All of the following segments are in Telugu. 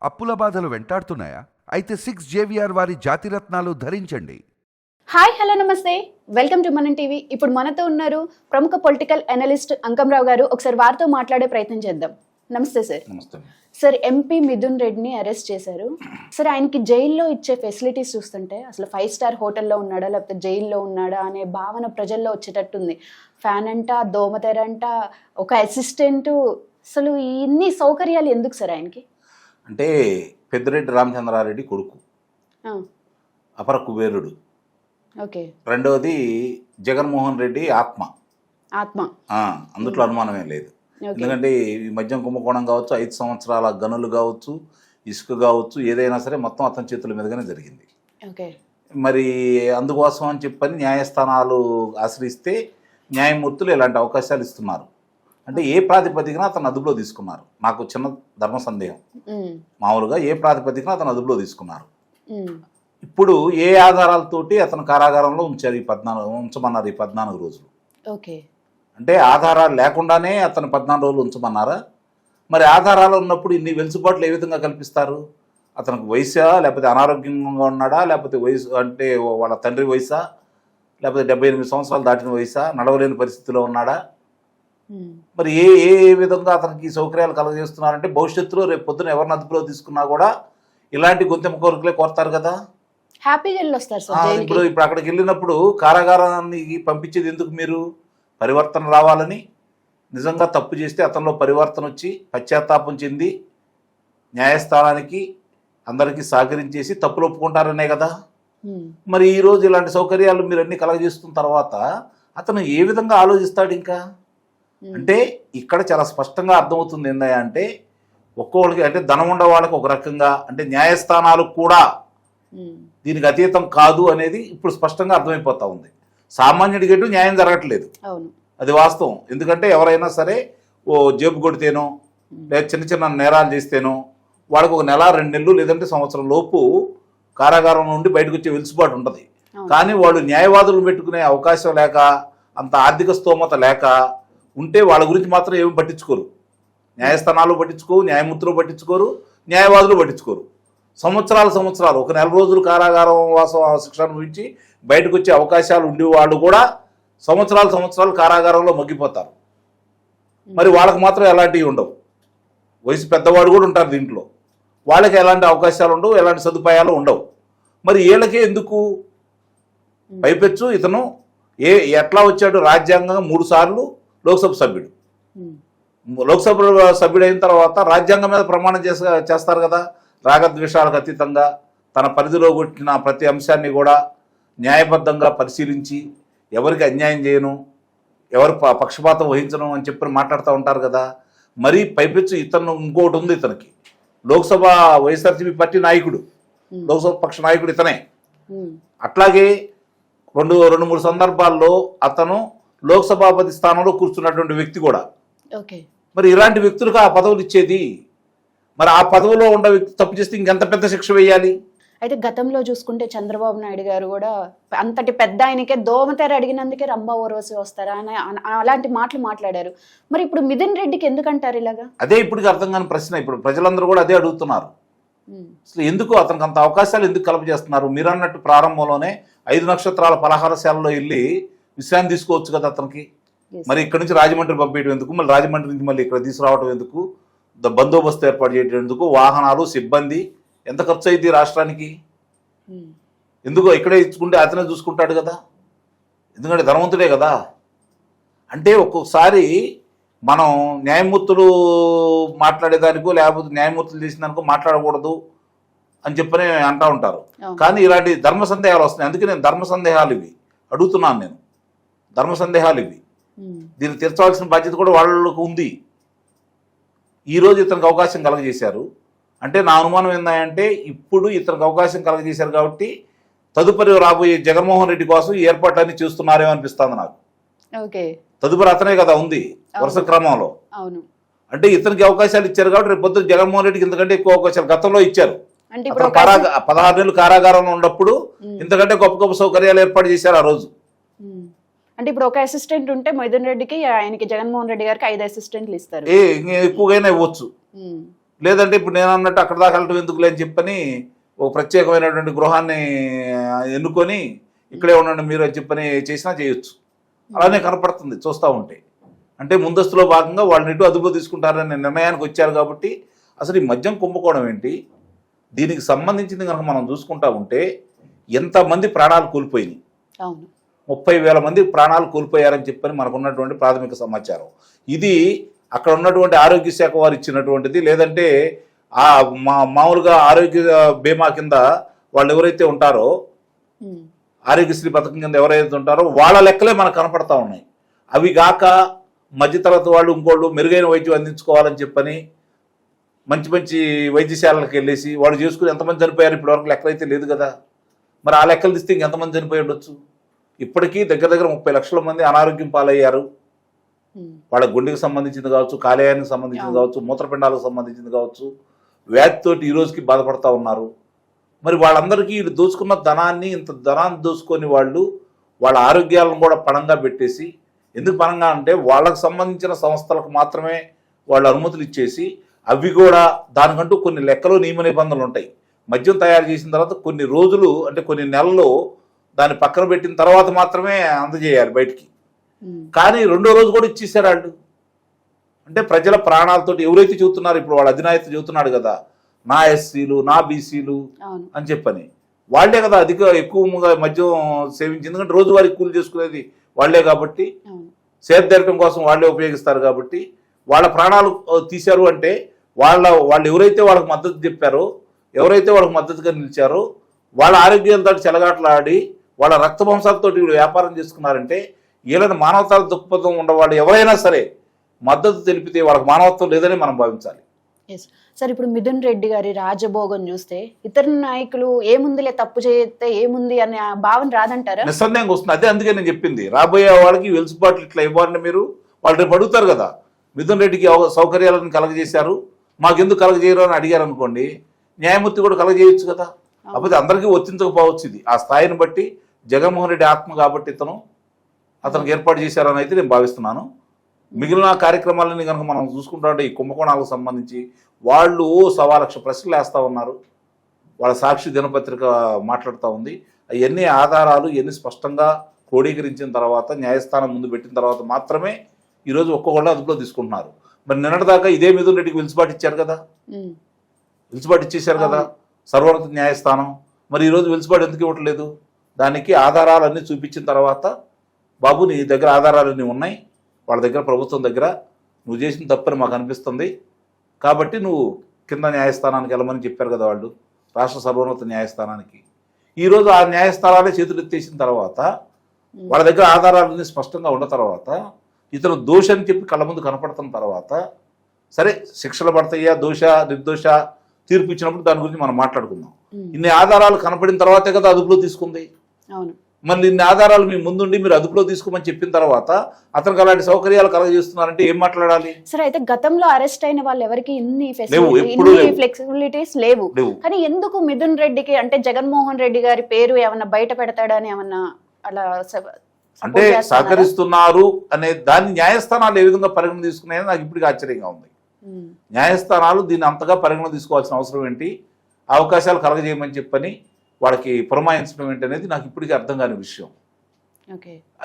అప్పుల బాధలు వెంటాడుతున్నాయా? అయితే 6 JVR వారి జాతిరత్నాలు ధరించండి. హాయ్ హలో నమస్తే, వెల్కమ్ టు మనం టీవీ. ఇప్పుడు మనతో ఉన్నారు ప్రముఖ పొలిటికల్ అనలిస్ట్ అంకంరావు గారు. ఒకసారి వారితో మాట్లాడే ప్రయత్నం చేద్దాం. నమస్తే సార్. నమస్తే సార్, ఎంపీ మిథున్ రెడ్డిని అరెస్ట్ చేశారు. సార్, ఆయనకి జైల్లో ఇచ్చే ఫెసిలిటీస్ చూస్తుంటే అసలు 5 స్టార్ హోటల్లో ఉన్నాడా లేకపోతే జైల్లో ఉన్నాడా అనే భావన ప్రజల్లో వచ్చేటట్టుంది. ఫ్యాన్ అంట, దోమతెర అంట, ఒక అసిస్టెంట్, అసలు ఇన్ని సౌకర్యాలు ఎందుకు సార్ ఆయనకి? అంటే పెద్దిరెడ్డి రామచంద్రారెడ్డి కొడుకు, అపర కుబేరుడు. ఓకే. రెండవది జగన్మోహన్ రెడ్డి ఆత్మ. అందులో అనుమానమే లేదు. ఎందుకంటే ఈ మద్యం కుంభకోణం కావచ్చు, 5 సంవత్సరాల గనులు కావచ్చు, ఇసుక కావచ్చు, ఏదైనా సరే మొత్తం అతని చేతుల మీదుగానే జరిగింది. మరి అందుకోసం అని చెప్పని న్యాయస్థానాలు ఆశ్రయిస్తే న్యాయమూర్తులు ఇలాంటి అవకాశాలు ఇస్తున్నారు. అంటే ఏ ప్రాతిపదికన అతను అదుపులో తీసుకున్నారు? నాకు చిన్న ధర్మ సందేహం. మామూలుగా ఏ ప్రాతిపదికన అతను అదుపులో తీసుకున్నారు? ఇప్పుడు ఏ ఆధారాలతోటి అతను కారాగారంలో ఉంచారు? ఉంచమన్నారు ఈ 14 రోజులు. అంటే ఆధారాలు లేకుండానే అతను 14 రోజులు ఉంచమన్నారా? మరి ఆధారాలు ఉన్నప్పుడు ఇన్ని వెలుసుబాట్లు ఏ విధంగా కల్పిస్తారు? అతనికి వయసా, లేకపోతే అనారోగ్యంగా ఉన్నాడా, లేకపోతే వయసు అంటే వాళ్ళ తండ్రి వయసా, లేకపోతే 78 సంవత్సరాలు దాటిన వయసా, నడవలేని పరిస్థితిలో ఉన్నాడా? మరి ఏ ఏ విధంగా అతనికి సౌకర్యాలు కలగజేస్తున్నారంటే భవిష్యత్తులో రేపు పొద్దున ఎవరిని అదుపులో తీసుకున్నా కూడా ఇలాంటి గొంతెమ్మ కోరికలే కోరతారు కదా. ఇప్పుడు అక్కడికి వెళ్ళినప్పుడు కారాగారాన్ని పంపించేది ఎందుకు? మీరు పరివర్తన రావాలని, నిజంగా తప్పు చేస్తే అతనిలో పరివర్తన వచ్చి పశ్చాత్తాపం చెంది న్యాయస్థానానికి అందరికీ సహకరించేసి తప్పులు ఒప్పుకుంటారనే కదా. మరి ఈరోజు ఇలాంటి సౌకర్యాలు మీరు అన్ని కలగజేస్తున్న తర్వాత అతను ఏ విధంగా ఆలోచిస్తాడు ఇంకా? అంటే ఇక్కడ చాలా స్పష్టంగా అర్థమవుతుంది ఏందయ్యా అంటే, ఒక్కొక్కరికి అంటే ధనం ఉండే వాళ్ళకి ఒక రకంగా, అంటే న్యాయస్థానాలు కూడా దీనికి అతీతం కాదు అనేది ఇప్పుడు స్పష్టంగా అర్థమైపోతా ఉంది. సామాన్యుడికి ఎటు న్యాయం జరగట్లేదు, అది వాస్తవం. ఎందుకంటే ఎవరైనా సరే ఓ జేబు కొడితేనో లేదా చిన్న చిన్న నేరాలు చేస్తేనో వాళ్ళకి 1 నెల 2 నెలలు లేదంటే సంవత్సరం లోపు కారాగారం నుండి బయటకు వచ్చే వెలుసుబాటు ఉంటుంది. కానీ వాళ్ళు న్యాయవాదులు పెట్టుకునే అవకాశం లేక, అంత ఆర్థిక స్తోమత లేక ఉంటే వాళ్ళ గురించి మాత్రం ఏమి పట్టించుకోరు. న్యాయస్థానాలు పట్టించుకోరు, న్యాయమూర్తులు పట్టించుకోరు, న్యాయవాదులు పట్టించుకోరు. సంవత్సరాలు 1 నెల రోజులు కారాగారం వాసం శిక్ష అనుభవించి బయటకు వచ్చే అవకాశాలు ఉండేవాళ్ళు కూడా సంవత్సరాలు కారాగారంలో మగ్గిపోతారు. మరి వాళ్ళకి మాత్రం ఎలాంటివి ఉండవు. వయసు పెద్దవాడు కూడా ఉంటారు దీంట్లో, వాళ్ళకి ఎలాంటి అవకాశాలు ఉండవు, ఎలాంటి సదుపాయాలు ఉండవు. మరి వీళ్ళకే ఎందుకు? పైపెచ్చు ఇతను ఎట్లా వచ్చాడు? రాజ్యాంగం 3 సార్లు లోక్సభ సభ్యుడు. లోక్సభ సభ్యుడు అయిన తర్వాత రాజ్యాంగం మీద ప్రమాణం చేస్తారు కదా. రాగద్వేషాలకు అతీతంగా తన పరిధిలో కొట్టిన ప్రతి అంశాన్ని కూడా న్యాయబద్ధంగా పరిశీలించి ఎవరికి అన్యాయం చేయను, ఎవరు పక్షపాతం వహించను అని చెప్పి మాట్లాడుతూ ఉంటారు కదా. మరి పైపెచ్చు ఇతను ఇంకోటి ఉంది, ఇతనికి లోక్సభ వైఎస్ఆర్సీపీ పార్టీ నాయకుడు, లోక్సభ పక్ష నాయకుడు ఇతనే. అట్లాగే 2-3 సందర్భాల్లో అతను లోక్సభాపతి స్థానంలో కూర్చున్నటువంటి వ్యక్తి కూడా. మరి ఇలాంటి వ్యక్తులకు ఆ పదవులు ఇచ్చేది? మరి ఆ పదవిలో ఉన్న వ్యక్తి తప్పు చేస్తే ఇంకెంత పెద్ద శిక్ష వేయాలి? అయితే గతంలో చూసుకుంటే చంద్రబాబు నాయుడు గారు కూడా అంతటి పెద్ద ఆయనకే దోమతెర అడిగినందుకే రంభా ఓర్వశి వస్తారా అని అలాంటి మాటలు మాట్లాడారు. మరి ఇప్పుడు మిథున్ రెడ్డికి ఎందుకంటారు ఇలాగా? అదే ఇప్పటికి అర్థం కాని ప్రశ్న. ఇప్పుడు ప్రజలందరూ కూడా అదే అడుగుతున్నారు. అసలు ఎందుకు అతనికి అంత అవకాశాలు ఎందుకు కలపజేస్తున్నారు? మీరు అన్నట్టు ప్రారంభంలోనే 5 నక్షత్రాల పలహారశాలలో వెళ్ళి విశ్రాంతి తీసుకోవచ్చు కదా అతనికి. మరి ఇక్కడ నుంచి రాజమండ్రి పంపించడం ఎందుకు? మళ్ళీ రాజమండ్రి నుంచి మళ్ళీ ఇక్కడ తీసుకురావడం ఎందుకు? బందోబస్తు ఏర్పాటు చేయడం ఎందుకు? వాహనాలు, సిబ్బంది, ఎంత ఖర్చు అయింది రాష్ట్రానికి? ఎందుకు ఇక్కడే ఇచ్చుకుంటే అతనే చూసుకుంటాడు కదా, ఎందుకంటే ధనవంతుడే కదా. అంటే ఒక్కొక్కసారి మనం న్యాయమూర్తులు మాట్లాడేదానికో లేకపోతే న్యాయమూర్తులు చేసిన దానికో మాట్లాడకూడదు అని చెప్పని అంటూ ఉంటారు. కానీ ఇలాంటి ధర్మ సందేహాలు వస్తున్నాయి. అందుకే నేను ధర్మ సందేహాలు ఇవి అడుగుతున్నాను. నేను ధర్మ సందేహాలు ఇవి, దీన్ని తీర్చవలసిన బాధ్యత కూడా వాళ్ళకు ఉంది. ఈరోజు ఇతనికి అవకాశం కలగజేశారు అంటే నా అనుమానం ఏంటంటే, ఇప్పుడు ఇతనికి అవకాశం కలగజేశారు కాబట్టి తదుపరి రాబోయే జగన్మోహన్ రెడ్డి కోసం ఈ ఏర్పాట్లన్నీ చేస్తున్నారేమో అనిపిస్తుంది నాకు. తదుపరి అతనే కదా ఉంది వరుస క్రమంలో. అంటే ఇతనికి అవకాశాలు ఇచ్చారు కాబట్టి రేపు పొద్దున జగన్మోహన్ రెడ్డికి ఇంతకంటే ఎక్కువ అవకాశాలు గతంలో ఇచ్చారు. 16 నెలలు కారాగారంలో ఉన్నప్పుడు ఇంతకంటే గొప్ప గొప్ప సౌకర్యాలు ఏర్పాటు చేశారు ఆ రోజు. అంటే ఇప్పుడు ఒక అసిస్టెంట్ ఉంటే మిథున్ రెడ్డికి ఆయనకి జగన్మోహన్ రెడ్డి గారికి 5 అసిస్టెంట్లు ఇస్తారు. ఎక్కువగానే ఇవ్వచ్చు. లేదంటే ఇప్పుడు నేను అన్నట్టు అక్కడ దాకా వెళ్ళటం ఎందుకులే అని చెప్పని ఒక ప్రత్యేకమైనటువంటి గృహాన్ని ఎన్నుకొని ఇక్కడే ఉండండి మీరు అని చెప్పని చేసినా చేయొచ్చు. అలానే కనపడుతుంది చూస్తూ ఉంటే. అంటే ముందస్తులో భాగంగా వాళ్ళని ఇటు అదుపులో తీసుకుంటారనే నిర్ణయానికి వచ్చారు కాబట్టి అసలు ఈ మద్యం కుంభకోణం ఏంటి, దీనికి సంబంధించింది కనుక మనం చూసుకుంటా ఉంటే ఎంతమంది ప్రాణాలు కోల్పోయినాయి, 30,000 మంది ప్రాణాలు కోల్పోయారని చెప్పని మనకు ఉన్నటువంటి ప్రాథమిక సమాచారం. ఇది అక్కడ ఉన్నటువంటి ఆరోగ్య శాఖ వారు ఇచ్చినటువంటిది, లేదంటే ఆ మామూలుగా ఆరోగ్య బీమా కింద వాళ్ళు ఎవరైతే ఉంటారో, ఆరోగ్యశ్రీ పథకం కింద ఎవరైతే ఉంటారో వాళ్ళ లెక్కలే మనకు కనపడతా ఉన్నాయి. అవి గాక మధ్యతరగతి వాళ్ళు ఇంకోళ్ళు మెరుగైన వైద్యం అందించుకోవాలని చెప్పని మంచి మంచి వైద్యశాలలకు వెళ్ళేసి వాళ్ళు చేసుకుని ఎంతమంది చనిపోయారు ఇప్పటివరకు లెక్కలైతే లేదు కదా. మరి ఆ లెక్కలు తీస్తే ఇంకెంతమంది చనిపోయి ఉండొచ్చు. ఇప్పటికీ దగ్గర దగ్గర 30 లక్షల మంది అనారోగ్యం పాలయ్యారు. వాళ్ళ గుండెకి సంబంధించింది కావచ్చు, కాలేయానికి సంబంధించింది కావచ్చు, మూత్రపిండాలకు సంబంధించింది కావచ్చు, వ్యాధితోటి ఈ రోజుకి బాధపడతా ఉన్నారు. మరి వాళ్ళందరికీ వీళ్ళు దోచుకున్న ధనాన్ని, ఇంత ధనాన్ని దోచుకొని వాళ్ళు వాళ్ళ ఆరోగ్యాలను కూడా పణంగా పెట్టేసి, ఎందుకు పణంగా అంటే వాళ్ళకు సంబంధించిన సంస్థలకు మాత్రమే వాళ్ళు అనుమతులు ఇచ్చేసి, అవి కూడా దానికంటూ కొన్ని లెక్కలు నియమ నిబంధనలు ఉంటాయి. మద్యం తయారు చేసిన తర్వాత కొన్ని రోజులు అంటే కొన్ని నెలలు దాన్ని పక్కన పెట్టిన తర్వాత మాత్రమే అందజేయాలి బయటికి. కానీ రెండో రోజు కూడా ఇచ్చేసారు వాళ్ళు. అంటే ప్రజల ప్రాణాలతో ఎవరైతే చెబుతున్నారు, ఇప్పుడు వాళ్ళ అధినాయకుడు చెబుతున్నాడు కదా, నా ఎస్సీలు నా బీసీలు అని చెప్పని, వాళ్లే కదా ఎక్కువగా మద్యం సేవించి, ఎందుకంటే రోజువారీ కూలి చేసుకునేది వాళ్లే కాబట్టి, సేద్యర్థం కోసం వాళ్లే ఉపయోగిస్తారు కాబట్టి వాళ్ళ ప్రాణాలు తీశారు. అంటే వాళ్ళు ఎవరైతే వాళ్ళకి మద్దతు చెప్పారో, ఎవరైతే వాళ్ళకి మద్దతుగా నిలిచారో, వాళ్ళ ఆరోగ్యంతో చెలగాటలాడి వాళ్ళ రక్తవంశాలతో వీళ్ళు వ్యాపారం చేసుకున్నారంటే వీళ్ళని మానవతాల దృక్పథం ఉన్నవాళ్ళు ఎవరైనా సరే మద్దతు తెలిపితే వాళ్ళకి మానవత్వం లేదని మనం భావించాలి. సార్, ఇప్పుడు మిథున్ రెడ్డి గారి రాజభోగం చూస్తే ఇతర నాయకులు ఏముందిలే తప్పు చేస్తే ఏముంది అనే భావన రాదంటారా? నిస్సందేహంగా వస్తుంది. అదే అందుకే నేను చెప్పింది, రాబోయే వాళ్ళకి వెలుసుబాట్లు ఇట్లా ఇవ్వాలని మీరు వాళ్ళు రేపు అడుగుతారు కదా, మిథున్ రెడ్డికి సౌకర్యాలను కలగజేశారు మాకెందుకు కలగజేయరు అని అడిగారు అనుకోండి, న్యాయమూర్తి కూడా కలగజేయచ్చు కదా. కాకపోతే అందరికీ వర్తించకపోవచ్చు. ఇది ఆ స్థాయిని బట్టి జగన్మోహన్ రెడ్డి ఆత్మ కాబట్టి అతనికి ఏర్పాటు చేశారని అయితే నేను భావిస్తున్నాను. మిగిలిన కార్యక్రమాలని కనుక మనం చూసుకుంటా ఉంటే ఈ కుంభకోణాలకు సంబంధించి వాళ్ళు 1,15,00,000 ప్రశ్నలు వేస్తూ ఉన్నారు. వాళ్ళ సాక్షి దినపత్రిక మాట్లాడుతూ ఉంది. అవన్నీ ఆధారాలు ఇవన్నీ స్పష్టంగా క్రోడీకరించిన తర్వాత న్యాయస్థానం ముందు పెట్టిన తర్వాత మాత్రమే ఈరోజు ఒక్కొక్కళ్ళు అదుపులో తీసుకుంటున్నారు. మరి నిన్నటిదాకా ఇదే మిథున్ రెడ్డికి వెలుసుబాటు ఇచ్చారు కదా, వెలుసుబాటు ఇచ్చేశారు కదా సర్వోన్నత న్యాయస్థానం. మరి ఈరోజు వెలుసుబాటు ఎందుకు ఇవ్వట్లేదు? దానికి ఆధారాలన్నీ చూపించిన తర్వాత, బాబు నీ దగ్గర ఆధారాలన్నీ ఉన్నాయి, వాళ్ళ దగ్గర ప్రభుత్వం దగ్గర నువ్వు చేసిన తప్పని మాకు అనిపిస్తుంది కాబట్టి నువ్వు కింద న్యాయస్థానానికి వెళ్ళమని చెప్పారు కదా వాళ్ళు, రాష్ట్ర సర్వోన్నత న్యాయస్థానానికి. ఈరోజు ఆ న్యాయస్థానాలే చేతులు ఎత్తేసిన తర్వాత, వాళ్ళ దగ్గర ఆధారాలన్నీ స్పష్టంగా ఉన్న తర్వాత, ఇతను దోష అని చెప్పి కళ్ళ ముందు కనపడుతున్న తర్వాత, సరే శిక్షలు పడతాయా దోష నిర్దోష తీర్పు ఇచ్చినప్పుడు దాని గురించి మనం మాట్లాడుకుందాం. ఇన్ని ఆధారాలు కనపడిన తర్వాతే కదా అదుపులో తీసుకుంది. మళ్ళీ ఇన్ని ఆధారాలు మీ ముందుండి మీరు అదుపులో తీసుకోమని చెప్పిన తర్వాత అతనికి అలాంటి సౌకర్యాలు కలగజేస్తున్నారంటే ఏం మాట్లాడాలి? సరే, అయితే గతంలో అరెస్ట్ అయిన వాళ్ళు ఎవరికి ఇన్ని ఫ్లెక్సిబిలిటీస్ లేవు, కానీ ఎందుకు మిథున్ రెడ్డికి అంటే జగన్మోహన్ రెడ్డి గారి పేరు ఏమన్నా బయట పెడతాడని ఏమన్నా అలా అంటే సహకరిస్తున్నారు అనే దాన్ని న్యాయస్థానాలు ఏ విధంగా పరిగణ తీసుకున్నాయని నాకు ఇప్పటికీ ఆశ్చర్యంగా ఉంది. న్యాయస్థానాలు దీన్ని అంతగా పరిగణ తీసుకోవాల్సిన అవసరం ఏంటి, అవకాశాలు కలగజేయమని చెప్పని వాళ్ళకి పురమాయించడం ఏంటి అనేది నాకు ఇప్పటికీ అర్థం కాని విషయం.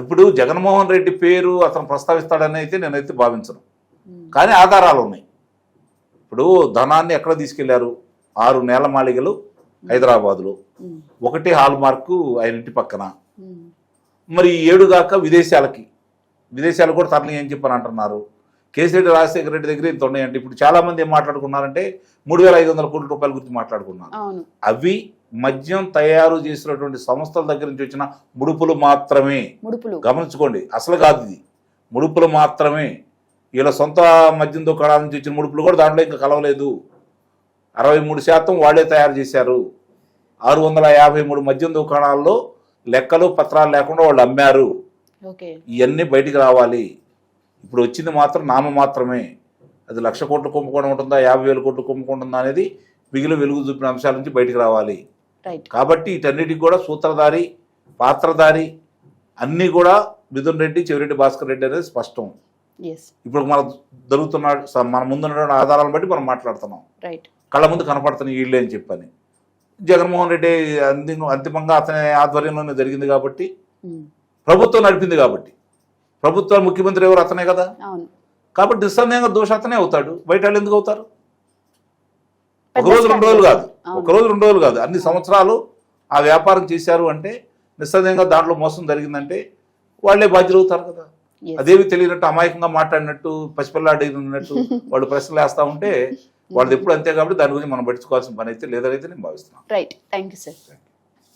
ఇప్పుడు జగన్మోహన్ రెడ్డి పేరు అతను ప్రస్తావిస్తాడని అయితే నేనైతే భావించను, కానీ ఆధారాలు ఉన్నాయి. ఇప్పుడు ధనాన్ని ఎక్కడ తీసుకెళ్లారు? 6 నేల మాళిగలు హైదరాబాదులో, 1 హాల్ మార్కు ఆయన ఇంటి పక్కన, మరి 7 దాకా విదేశాలు కూడా తరలి అని చెప్పని అంటున్నారు. కేసీరెడ్డి రాజశేఖర రెడ్డి దగ్గర ఇంత ఉన్నాయంటే ఇప్పుడు చాలా మంది ఏం మాట్లాడుకున్నారంటే 3,500 కోట్ల రూపాయల గురించి మాట్లాడుకున్నారు. అవి మద్యం తయారు చేసినటువంటి సంస్థల దగ్గర నుంచి వచ్చిన ముడుపులు మాత్రమే. గమనించుకోండి, అసలు కాదు ఇది, ముడుపులు మాత్రమే. వీళ్ళ సొంత మద్యం దుకాణాల నుంచి వచ్చిన ముడుపులు కూడా దాంట్లో ఇంకా కలవలేదు. 63% వాళ్లే తయారు చేశారు. 653 మద్యం దుకాణాల్లో లెక్కలు పత్రాలు లేకుండా వాళ్ళు అమ్మారు. ఇవన్నీ బయటికి రావాలి. ఇప్పుడు వచ్చింది మాత్రం నామ మాత్రమే. అది 1,00,000 కోట్లు కుంభకోణం ఉంటుందా, 50,000 కోట్లు కుంభకోణం ఉంటుందా అనేది మిగిలిన వెలుగు చూపిన అంశాల నుంచి బయటికి రావాలి. కాబట్టి వీటన్నిటికి కూడా సూత్రధారి, పాత్రధారి అన్నీ కూడా మిథున్ రెడ్డి, చెవిరెడ్డి భాస్కర్ రెడ్డి అనేది స్పష్టం. ఎస్, ఇప్పుడు మన జరుగుతున్న మన ముందున్న ఆధారాలను బట్టి మనం మాట్లాడుతున్నాం. రైట్. కళ్ళ ముందు కనపడుతున్నాయి వీళ్ళే అని చెప్పని. జగన్మోహన్ రెడ్డి అంతిమంగా అతని ఆధ్వర్యంలోనే జరిగింది కాబట్టి, ప్రభుత్వం నడిపింది కాబట్టి, ప్రభుత్వ ముఖ్యమంత్రి ఎవరు? అతనే కదా. అవును. కాబట్టి నిస్సందేహంగా దోష అతనే అవుతాడు. బయట వాళ్ళు ఎందుకు అవుతారు? ఒక పెద్ద రోజు 2 రోజులు కాదు, అవును. ఒక రోజు 2 రోజులు కాదు, అన్ని సంవత్సరాలు ఆ వ్యాపారం చేశారు అంటే నిస్సందేహంగా దాంట్లో మోసం జరిగిందంటే వాళ్ళే బాధ్యులు అవుతారు కదా. Yes. అదేమి తెలియనట్టు అమాయకంగా మాట్లాడినట్టు పసిపిల్లాడినట్టు వాళ్ళు ప్రశ్నలు వేస్తా ఉంటే వాళ్ళది ఎప్పుడు అంతే. కాబట్టి దాని గురించి మనం పట్టించుకోవాల్సిన పని అయితే లేదనైతే నేను భావిస్తున్నాను. రైట్. Thank you sir.